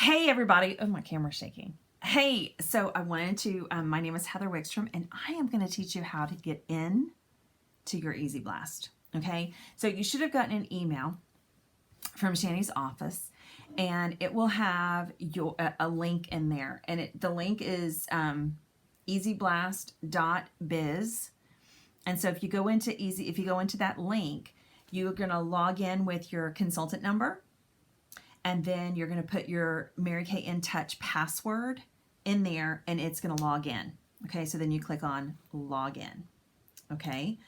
Hey everybody. Oh, my camera's shaking. Hey, so I wanted to, my name is Heather Wickstrom, and I am going to teach you how to get in to your EZBLAST. Okay, so you should have gotten an email from Shani's office, and it will have a link in there, and the link is EZBLAST.biz. And so if you go into that link, you're going to log in with your consultant number. And then you're going to put your Mary Kay In Touch password in there, and it's going to log in. Okay, so then you click on login. Okay,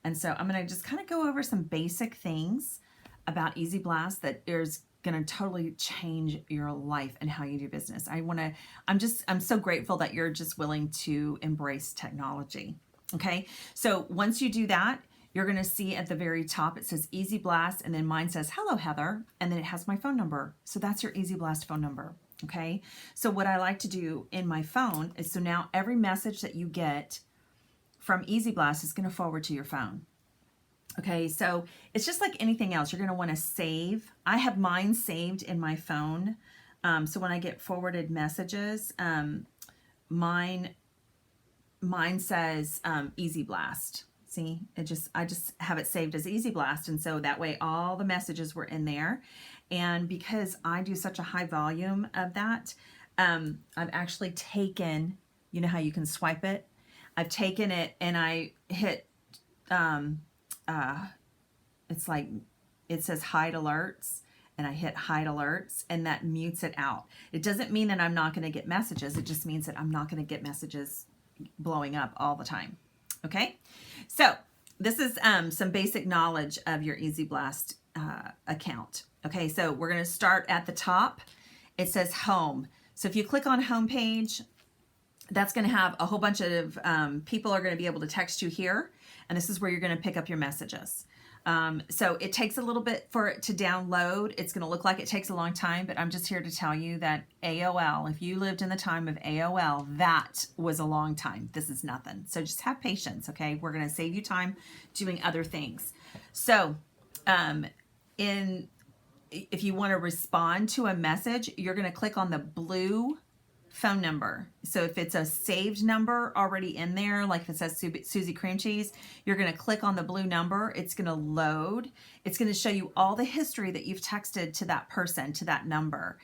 and so I'm going to just kind of go over some basic things about EZBLAST that is going to totally change your life and how you do business. I'm so grateful that you're just willing to embrace technology. Okay, so once you do that, you're going to see at the very top, it says EZBLAST, and then mine says, hello, Heather, and then it has my phone number. So that's your EZBLAST phone number, okay? So what I like to do in my phone is, so now every message that you get from EZBLAST is going to forward to your phone. Okay, so it's just like anything else. You're going to want to save. I have mine saved in my phone. So when I get forwarded messages, mine says EZBLAST. See, I just have it saved as EZBLAST, and so that way all the messages were in there. And because I do such a high volume of that, I've actually taken, you know how you can swipe it? I've taken it and I hit, it's like, it says hide alerts, and I hit hide alerts, and that mutes it out. It doesn't mean that I'm not going to get messages. It just means that I'm not going to get messages blowing up all the time. Okay, so this is some basic knowledge of your EZBLAST account. Okay, so we're going to start at the top. It says home. So if you click on home page, that's going to have a whole bunch of people are going to be able to text you here, and this is where you're going to pick up your messages. So it takes a little bit for it to download. It's going to look like it takes a long time, but I'm just here to tell you that AOL, if you lived in the time of AOL, that was a long time. This is nothing. So just have patience, okay? We're going to save you time doing other things. So if you want to respond to a message, you're going to click on the blue phone number. So if it's a saved number already in there, like if it says Susie Cream Cheese, you're going to click on the blue number. It's going to load. It's going to show you all the history that you've texted to that person, to that number.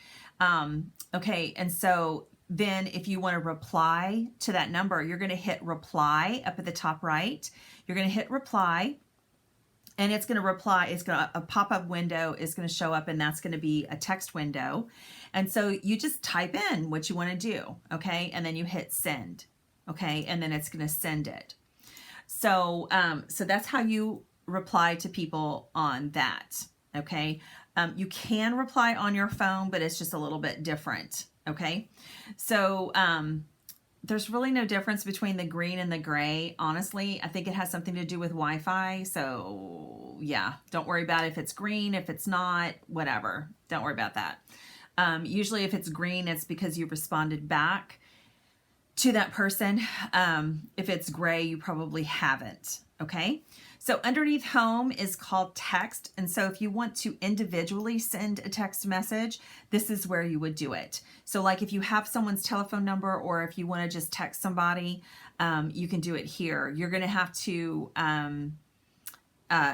Okay, and so then if you want to reply to that number, you're going to hit reply up at the top right. You're going to hit reply, and it's going to reply. A pop-up window is going to show up, and that's going to be a text window. And so you just type in what you want to do, okay? And then you hit send, okay? And then it's going to send it. So, so that's how you reply to people on that, okay? You can reply on your phone, but it's just a little bit different, okay? So, there's really no difference between the green and the gray. Honestly, I think it has something to do with Wi-Fi. So yeah, don't worry about if it's green, if it's not, whatever. Don't worry about that. Usually if it's green, it's because you responded back to that person. If it's gray, you probably haven't. Okay. So underneath home is called text. And so if you want to individually send a text message, this is where you would do it. So like if you have someone's telephone number, or if you want to just text somebody, you can do it here. You're going to have to,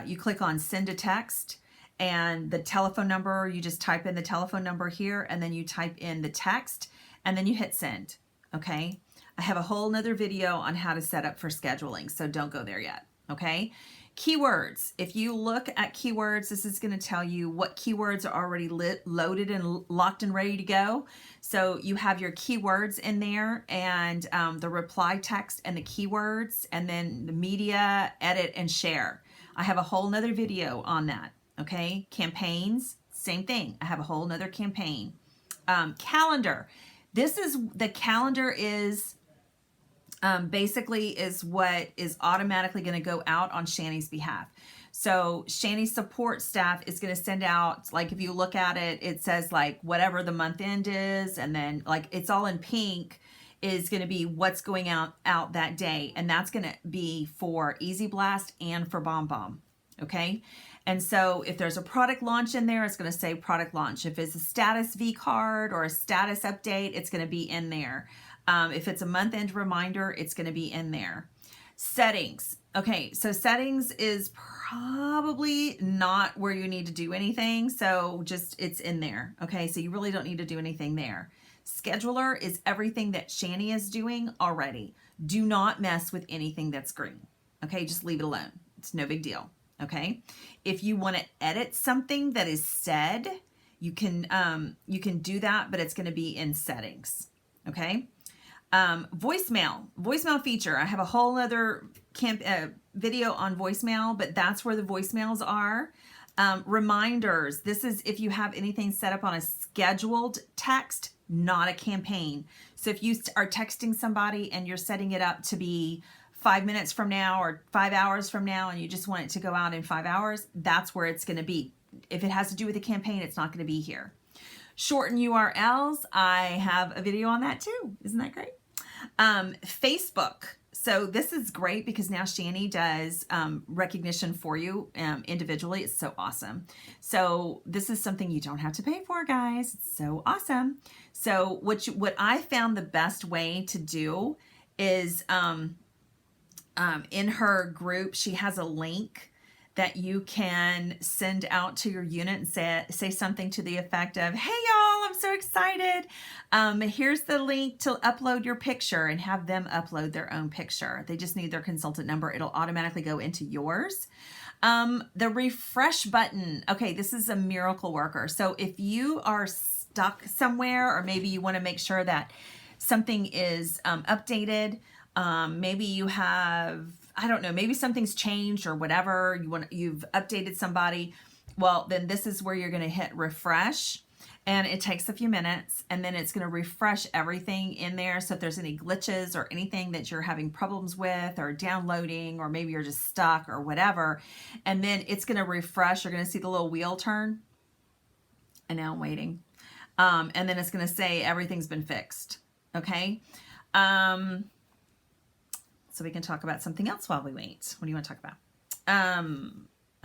you click on send a text, and the telephone number, you just type in the telephone number here, and then you type in the text, and then you hit send. Okay. I have a whole nother video on how to set up for scheduling, so don't go there yet. Okay. Keywords. If you look at keywords, this is going to tell you what keywords are already loaded and locked and ready to go. So you have your keywords in there, and the reply text and the keywords, and then the media, edit, and share. I have a whole nother video on that. Okay. Campaigns, same thing. I have a whole nother campaign. Calendar. The calendar is basically is what is automatically going to go out on Shani's behalf. So Shani's support staff is going to send out, like if you look at it, it says like whatever the month end is, and then like it's all in pink is going to be what's going out that day, and that's going to be for EZBLAST and for BombBomb. Okay, And so if there's a product launch in there, it's going to say product launch. If it's a status V card or a status update, it's going to be in there. If it's a month end reminder, it's going to be in there. Settings. Okay, so settings is probably not where you need to do anything. So just it's in there. Okay, so you really don't need to do anything there. Scheduler is everything that Shani is doing already. Do not mess with anything that's green. Okay, just leave it alone. It's no big deal. Okay, if you want to edit something that is said, you can do that, but it's going to be in settings. Okay, voicemail feature. I have a whole other video on voicemail, but that's where the voicemails are. Reminders. This is if you have anything set up on a scheduled text, not a campaign. So if you are texting somebody and you're setting it up to be 5 minutes from now or 5 hours from now, and you just want it to go out in 5 hours, that's where it's going to be. If it has to do with a campaign, it's not going to be here. Shorten URLs. I have a video on that too. Isn't that great? Facebook. So this is great because now Shani does recognition for you individually. It's so awesome. So this is something you don't have to pay for, guys. It's so awesome. So what I found the best way to do is in her group, she has a link that you can send out to your unit and say something to the effect of, hey y'all, I'm so excited. Here's the link to upload your picture, and have them upload their own picture. They just need their consultant number. It'll automatically go into yours. The refresh button. Okay, this is a miracle worker. So if you are stuck somewhere, or maybe you want to make sure that something is updated, maybe you have, I don't know, maybe something's changed or whatever, you've updated somebody. Well, then this is where you're going to hit refresh, and it takes a few minutes, and then it's going to refresh everything in there. So if there's any glitches or anything that you're having problems with or downloading, or maybe you're just stuck or whatever, and then it's going to refresh. You're going to see the little wheel turn, and now I'm waiting. And then it's going to say everything's been fixed. Okay. So we can talk about something else while we wait. What do you want to talk about?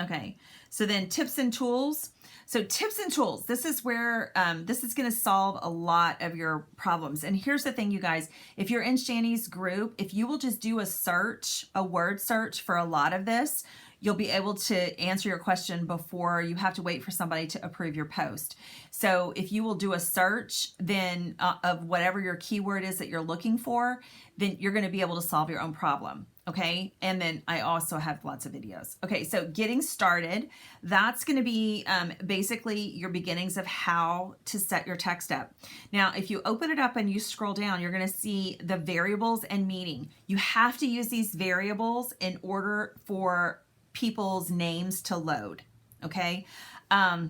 Okay, so then tips and tools. So tips and tools, this is where, this is going to solve a lot of your problems. And here's the thing, you guys, if you're in Shani's group, if you will just do a search, a word search for a lot of this, you'll be able to answer your question before you have to wait for somebody to approve your post. So if you will do a search then of whatever your keyword is that you're looking for, then you're going to be able to solve your own problem. Okay. And then I also have lots of videos. Okay. So getting started, that's going to be basically your beginnings of how to set your text up. Now, if you open it up and you scroll down, you're going to see the variables and meaning. You have to use these variables in order for people's names to load. Okay. I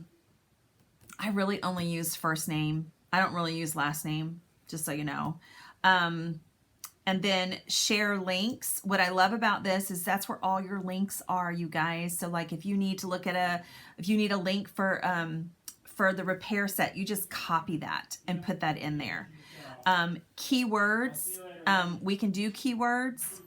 really only use first name. I don't really use last name, just so you know. And then share links. What I love about this is that's where all your links are, you guys. So like if you need to look at if you need a link for the repair set, you just copy that and put that in there. Keywords, we can do keywords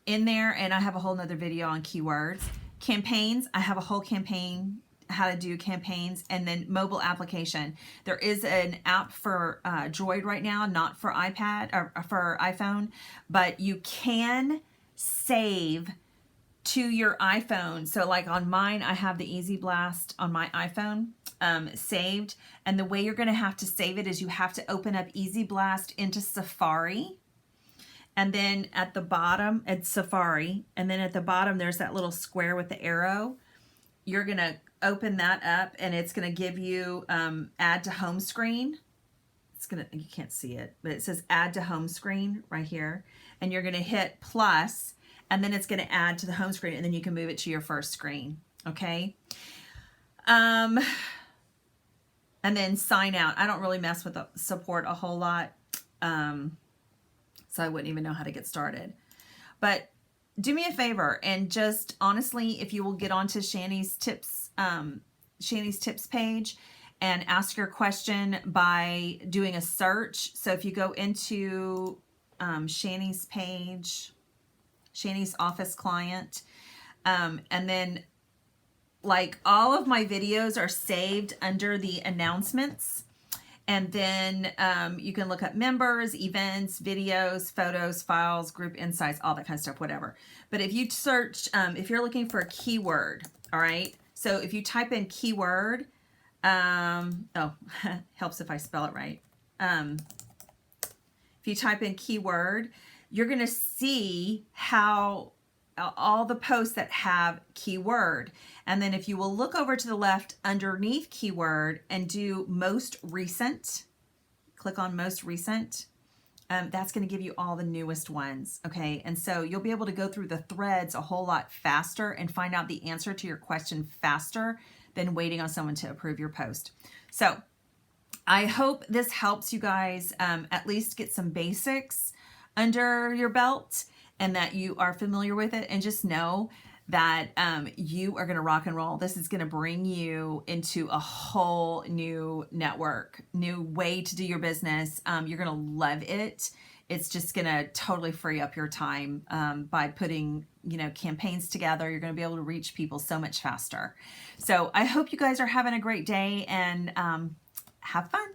in there, and I have a whole nother video on keywords. Campaigns, I have a whole campaign, how to do campaigns. And then mobile application. There is an app for Droid right now, not for iPad or for iPhone, but you can save to your iPhone. So like on mine, I have the EZBLAST on my iPhone saved. And the way you're going to have to save it is you have to open up EZBLAST into Safari. And then at the bottom, it's Safari. And then at the bottom, there's that little square with the arrow. You're going to open that up, and it's going to give you add to home screen. It's going to, you can't see it, but it says add to home screen right here. And you're going to hit plus, and then it's going to add to the home screen, and then you can move it to your first screen. Okay. And then sign out. I don't really mess with the support a whole lot. So I wouldn't even know how to get started. But do me a favor and just honestly, if you will get onto Shani's tips page and ask your question by doing a search. So if you go into Shani's page, Shani's office client, And then like all of my videos are saved under the announcements. And then you can look up members, events, videos, photos, files, group insights, all that kind of stuff, whatever. But if you search, if you're looking for a keyword, all right. So if you type in keyword, oh, helps if I spell it right. If you type in keyword, you're going to see how all the posts that have keyword. And then if you will look over to the left underneath keyword and do most recent, click on most recent, that's going to give you all the newest ones. Okay. And so you'll be able to go through the threads a whole lot faster and find out the answer to your question faster than waiting on someone to approve your post. So I hope this helps you guys at least get some basics under your belt and that you are familiar with it, and just know that you are going to rock and roll. This is going to bring you into a whole new network, new way to do your business. You're going to love it. It's just going to totally free up your time by putting, campaigns together. You're going to be able to reach people so much faster. So I hope you guys are having a great day, and have fun.